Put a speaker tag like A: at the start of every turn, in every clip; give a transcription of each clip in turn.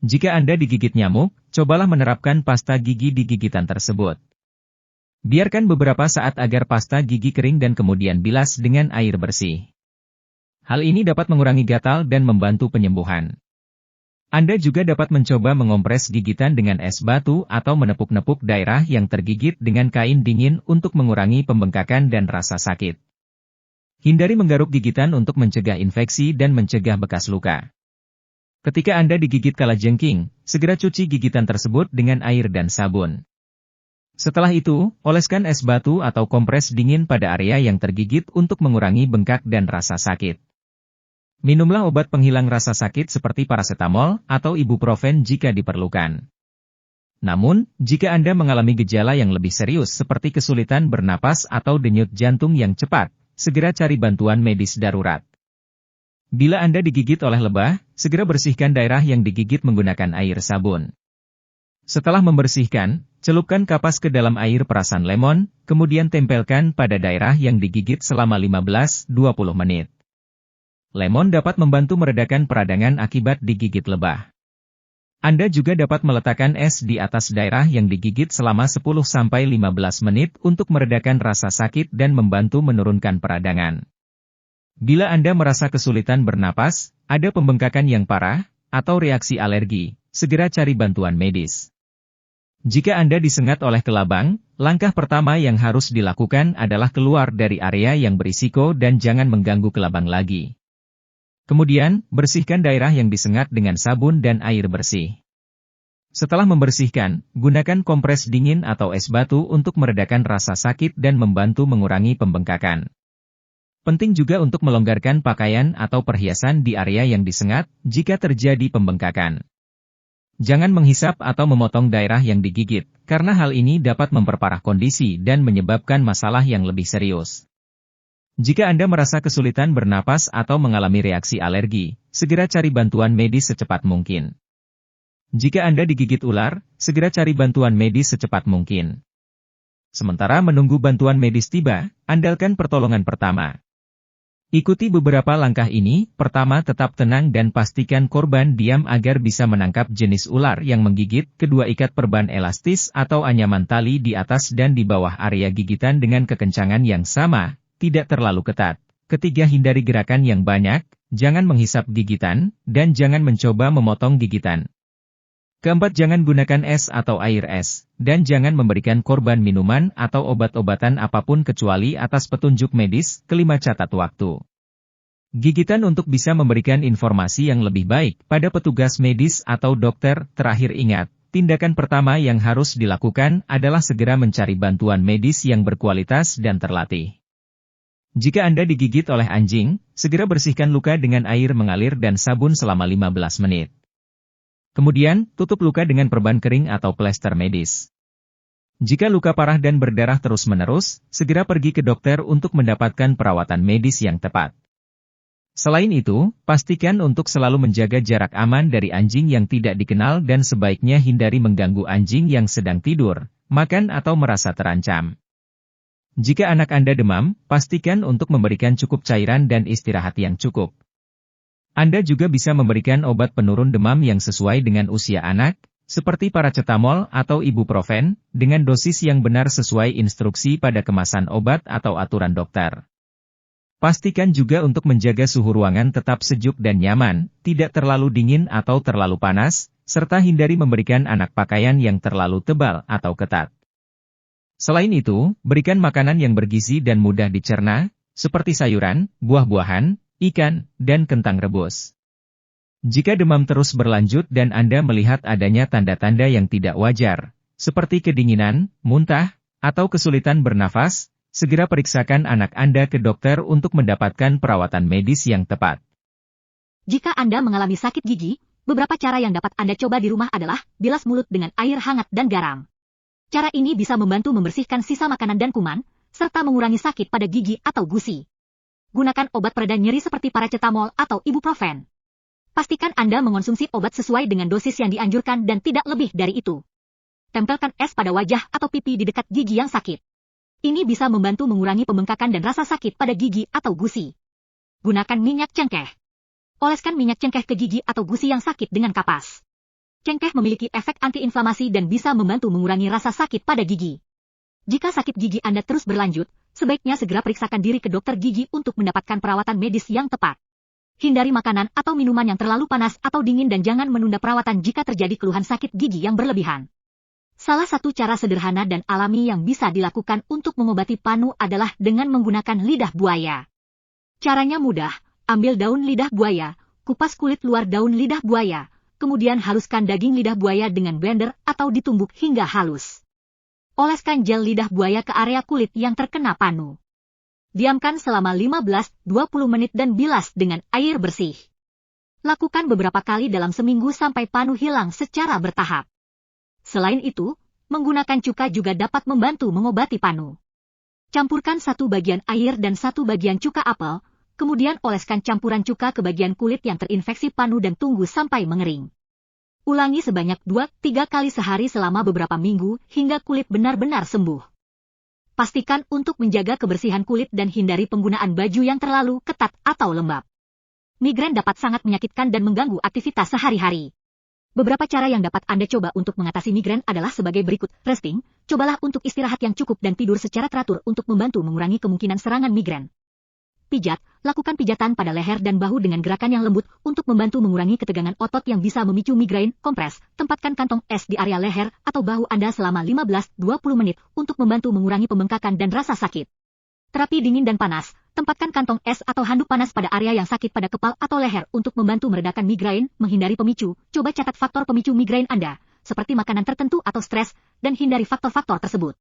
A: Jika Anda digigit nyamuk, cobalah menerapkan pasta gigi di gigitan tersebut. Biarkan beberapa saat agar pasta gigi kering dan kemudian bilas dengan air bersih. Hal ini dapat mengurangi gatal dan membantu penyembuhan. Anda juga dapat mencoba mengompres gigitan dengan es batu atau menepuk-nepuk daerah yang tergigit dengan kain dingin untuk mengurangi pembengkakan dan rasa sakit. Hindari menggaruk gigitan untuk mencegah infeksi dan mencegah bekas luka. Ketika Anda digigit kalajengking, segera cuci gigitan tersebut dengan air dan sabun. Setelah itu, oleskan es batu atau kompres dingin pada area yang tergigit untuk mengurangi bengkak dan rasa sakit. Minumlah obat penghilang rasa sakit seperti paracetamol atau ibuprofen jika diperlukan. Namun, jika Anda mengalami gejala yang lebih serius seperti kesulitan bernapas atau denyut jantung yang cepat, segera cari bantuan medis darurat. Bila Anda digigit oleh lebah, segera bersihkan daerah yang digigit menggunakan air sabun. Setelah membersihkan, celupkan kapas ke dalam air perasan lemon, kemudian tempelkan pada daerah yang digigit selama 15-20 menit. Lemon dapat membantu meredakan peradangan akibat digigit lebah. Anda juga dapat meletakkan es di atas daerah yang digigit selama 10-15 menit untuk meredakan rasa sakit dan membantu menurunkan peradangan. Bila Anda merasa kesulitan bernapas, ada pembengkakan yang parah, atau reaksi alergi, segera cari bantuan medis. Jika Anda disengat oleh kelabang, langkah pertama yang harus dilakukan adalah keluar dari area yang berisiko dan jangan mengganggu kelabang lagi. Kemudian, bersihkan daerah yang disengat dengan sabun dan air bersih. Setelah membersihkan, gunakan kompres dingin atau es batu untuk meredakan rasa sakit dan membantu mengurangi pembengkakan. Penting juga untuk melonggarkan pakaian atau perhiasan di area yang disengat jika terjadi pembengkakan. Jangan menghisap atau memotong daerah yang digigit, karena hal ini dapat memperparah kondisi dan menyebabkan masalah yang lebih serius. Jika Anda merasa kesulitan bernapas atau mengalami reaksi alergi, segera cari bantuan medis secepat mungkin. Jika Anda digigit ular, segera cari bantuan medis secepat mungkin. Sementara menunggu bantuan medis tiba, andalkan pertolongan pertama. Ikuti beberapa langkah ini. Pertama, tetap tenang dan pastikan korban diam agar bisa menangkap jenis ular yang menggigit. Kedua, ikat perban elastis atau anyaman tali di atas dan di bawah area gigitan dengan kekencangan yang sama, tidak terlalu ketat. Ketiga, hindari gerakan yang banyak, jangan menghisap gigitan, dan jangan mencoba memotong gigitan. Keempat, jangan gunakan es atau air es, dan jangan memberikan korban minuman atau obat-obatan apapun kecuali atas petunjuk medis. Kelima, catat waktu gigitan untuk bisa memberikan informasi yang lebih baik pada petugas medis atau dokter. Terakhir, ingat, tindakan pertama yang harus dilakukan adalah segera mencari bantuan medis yang berkualitas dan terlatih. Jika Anda digigit oleh anjing, segera bersihkan luka dengan air mengalir dan sabun selama 15 menit. Kemudian, tutup luka dengan perban kering atau plester medis. Jika luka parah dan berdarah terus-menerus, segera pergi ke dokter untuk mendapatkan perawatan medis yang tepat. Selain itu, pastikan untuk selalu menjaga jarak aman dari anjing yang tidak dikenal dan sebaiknya hindari mengganggu anjing yang sedang tidur, makan atau merasa terancam. Jika anak Anda demam, pastikan untuk memberikan cukup cairan dan istirahat yang cukup. Anda juga bisa memberikan obat penurun demam yang sesuai dengan usia anak, seperti paracetamol atau ibuprofen, dengan dosis yang benar sesuai instruksi pada kemasan obat atau aturan dokter. Pastikan juga untuk menjaga suhu ruangan tetap sejuk dan nyaman, tidak terlalu dingin atau terlalu panas, serta hindari memberikan anak pakaian yang terlalu tebal atau ketat. Selain itu, berikan makanan yang bergizi dan mudah dicerna, seperti sayuran, buah-buahan, ikan, dan kentang rebus. Jika demam terus berlanjut dan Anda melihat adanya tanda-tanda yang tidak wajar, seperti kedinginan, muntah, atau kesulitan bernafas, segera periksakan anak Anda ke dokter untuk mendapatkan perawatan medis yang tepat.
B: Jika Anda mengalami sakit gigi, beberapa cara yang dapat Anda coba di rumah adalah bilas mulut dengan air hangat dan garam. Cara ini bisa membantu membersihkan sisa makanan dan kuman, serta mengurangi sakit pada gigi atau gusi. Gunakan obat pereda nyeri seperti paracetamol atau ibuprofen. Pastikan Anda mengonsumsi obat sesuai dengan dosis yang dianjurkan dan tidak lebih dari itu. Tempelkan es pada wajah atau pipi di dekat gigi yang sakit. Ini bisa membantu mengurangi pembengkakan dan rasa sakit pada gigi atau gusi. Gunakan minyak cengkeh. Oleskan minyak cengkeh ke gigi atau gusi yang sakit dengan kapas. Cengkeh memiliki efek antiinflamasi dan bisa membantu mengurangi rasa sakit pada gigi. Jika sakit gigi Anda terus berlanjut, sebaiknya segera periksakan diri ke dokter gigi untuk mendapatkan perawatan medis yang tepat. Hindari makanan atau minuman yang terlalu panas atau dingin dan jangan menunda perawatan jika terjadi keluhan sakit gigi yang berlebihan. Salah satu cara sederhana dan alami yang bisa dilakukan untuk mengobati panu adalah dengan menggunakan lidah buaya. Caranya mudah, ambil daun lidah buaya, kupas kulit luar daun lidah buaya, kemudian haluskan daging lidah buaya dengan blender atau ditumbuk hingga halus. Oleskan gel lidah buaya ke area kulit yang terkena panu. Diamkan selama 15-20 menit dan bilas dengan air bersih. Lakukan beberapa kali dalam seminggu sampai panu hilang secara bertahap. Selain itu, menggunakan cuka juga dapat membantu mengobati panu. Campurkan 1 bagian air dan 1 bagian cuka apel, kemudian oleskan campuran cuka ke bagian kulit yang terinfeksi panu dan tunggu sampai mengering. Ulangi sebanyak 2-3 kali sehari selama beberapa minggu hingga kulit benar-benar sembuh. Pastikan untuk menjaga kebersihan kulit dan hindari penggunaan baju yang terlalu ketat atau lembab. Migrain dapat sangat menyakitkan dan mengganggu aktivitas sehari-hari. Beberapa cara yang dapat Anda coba untuk mengatasi migrain adalah sebagai berikut. Resting, cobalah untuk istirahat yang cukup dan tidur secara teratur untuk membantu mengurangi kemungkinan serangan migrain. Pijat, lakukan pijatan pada leher dan bahu dengan gerakan yang lembut untuk membantu mengurangi ketegangan otot yang bisa memicu migrain. Kompres, tempatkan kantong es di area leher atau bahu Anda selama 15-20 menit untuk membantu mengurangi pembengkakan dan rasa sakit. Terapi dingin dan panas, tempatkan kantong es atau handuk panas pada area yang sakit pada kepala atau leher untuk membantu meredakan migrain. Menghindari pemicu, coba catat faktor pemicu migrain Anda, seperti makanan tertentu atau stres, dan hindari faktor-faktor tersebut.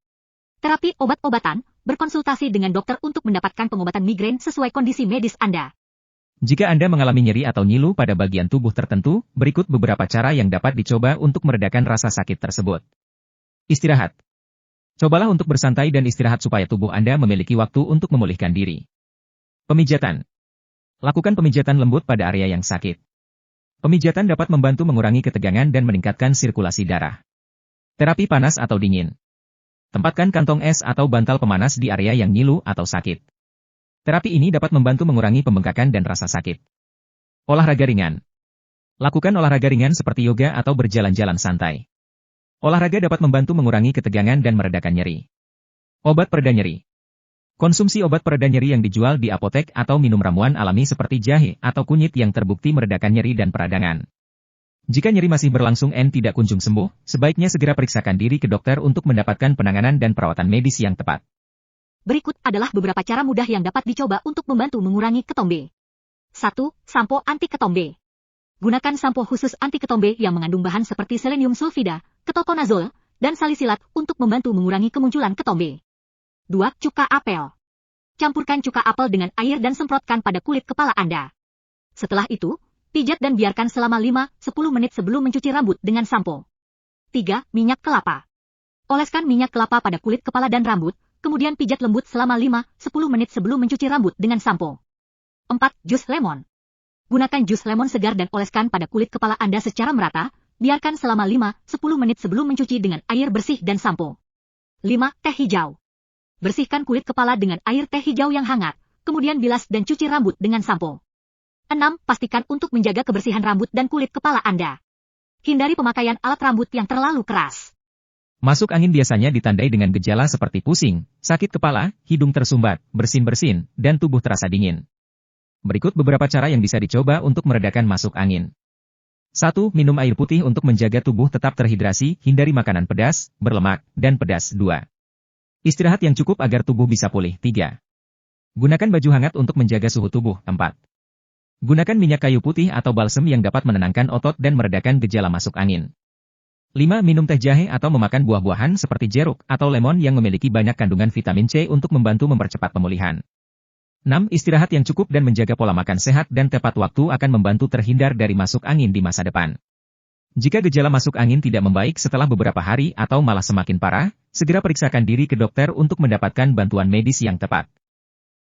B: Terapi obat-obatan, berkonsultasi dengan dokter untuk mendapatkan pengobatan migrain sesuai kondisi medis Anda.
A: Jika Anda mengalami nyeri atau nyilu pada bagian tubuh tertentu, berikut beberapa cara yang dapat dicoba untuk meredakan rasa sakit tersebut. Istirahat. Cobalah untuk bersantai dan istirahat supaya tubuh Anda memiliki waktu untuk memulihkan diri. Pemijatan. Lakukan pemijatan lembut pada area yang sakit. Pemijatan dapat membantu mengurangi ketegangan dan meningkatkan sirkulasi darah. Terapi panas atau dingin. Tempatkan kantong es atau bantal pemanas di area yang nyilu atau sakit. Terapi ini dapat membantu mengurangi pembengkakan dan rasa sakit. Olahraga ringan. Lakukan olahraga ringan seperti yoga atau berjalan-jalan santai. Olahraga dapat membantu mengurangi ketegangan dan meredakan nyeri. Obat pereda nyeri. Konsumsi obat pereda nyeri yang dijual di apotek atau minum ramuan alami seperti jahe atau kunyit yang terbukti meredakan nyeri dan peradangan. Jika nyeri masih berlangsung dan tidak kunjung sembuh, sebaiknya segera periksakan diri ke dokter untuk mendapatkan penanganan dan perawatan medis yang tepat.
B: Berikut adalah beberapa cara mudah yang dapat dicoba untuk membantu mengurangi ketombe. 1. Sampo anti ketombe. Gunakan sampo khusus anti ketombe yang mengandung bahan seperti selenium sulfida, ketokonazol, dan salisilat untuk membantu mengurangi kemunculan ketombe. 2. Cuka apel. Campurkan cuka apel dengan air dan semprotkan pada kulit kepala Anda. Setelah itu, pijat dan biarkan selama 5-10 menit sebelum mencuci rambut dengan sampo. 3. Minyak kelapa. Oleskan minyak kelapa pada kulit kepala dan rambut, kemudian pijat lembut selama 5-10 menit sebelum mencuci rambut dengan sampo. 4. Jus lemon. Gunakan jus lemon segar dan oleskan pada kulit kepala Anda secara merata, biarkan selama 5-10 menit sebelum mencuci dengan air bersih dan sampo. 5. Teh hijau. Bersihkan kulit kepala dengan air teh hijau yang hangat, kemudian bilas dan cuci rambut dengan sampo. 6. Pastikan untuk menjaga kebersihan rambut dan kulit kepala Anda. Hindari pemakaian alat rambut yang terlalu keras.
A: Masuk angin biasanya ditandai dengan gejala seperti pusing, sakit kepala, hidung tersumbat, bersin-bersin, dan tubuh terasa dingin. Berikut beberapa cara yang bisa dicoba untuk meredakan masuk angin. 1. Minum air putih untuk menjaga tubuh tetap terhidrasi, hindari makanan pedas, berlemak, dan pedas. 2. Istirahat yang cukup agar tubuh bisa pulih. 3. Gunakan baju hangat untuk menjaga suhu tubuh. 4. Gunakan minyak kayu putih atau balsem yang dapat menenangkan otot dan meredakan gejala masuk angin. 5. Minum teh jahe atau memakan buah-buahan seperti jeruk atau lemon yang memiliki banyak kandungan vitamin C untuk membantu mempercepat pemulihan. 6. Istirahat yang cukup dan menjaga pola makan sehat dan tepat waktu akan membantu terhindar dari masuk angin di masa depan. Jika gejala masuk angin tidak membaik setelah beberapa hari atau malah semakin parah, segera periksakan diri ke dokter untuk mendapatkan bantuan medis yang tepat.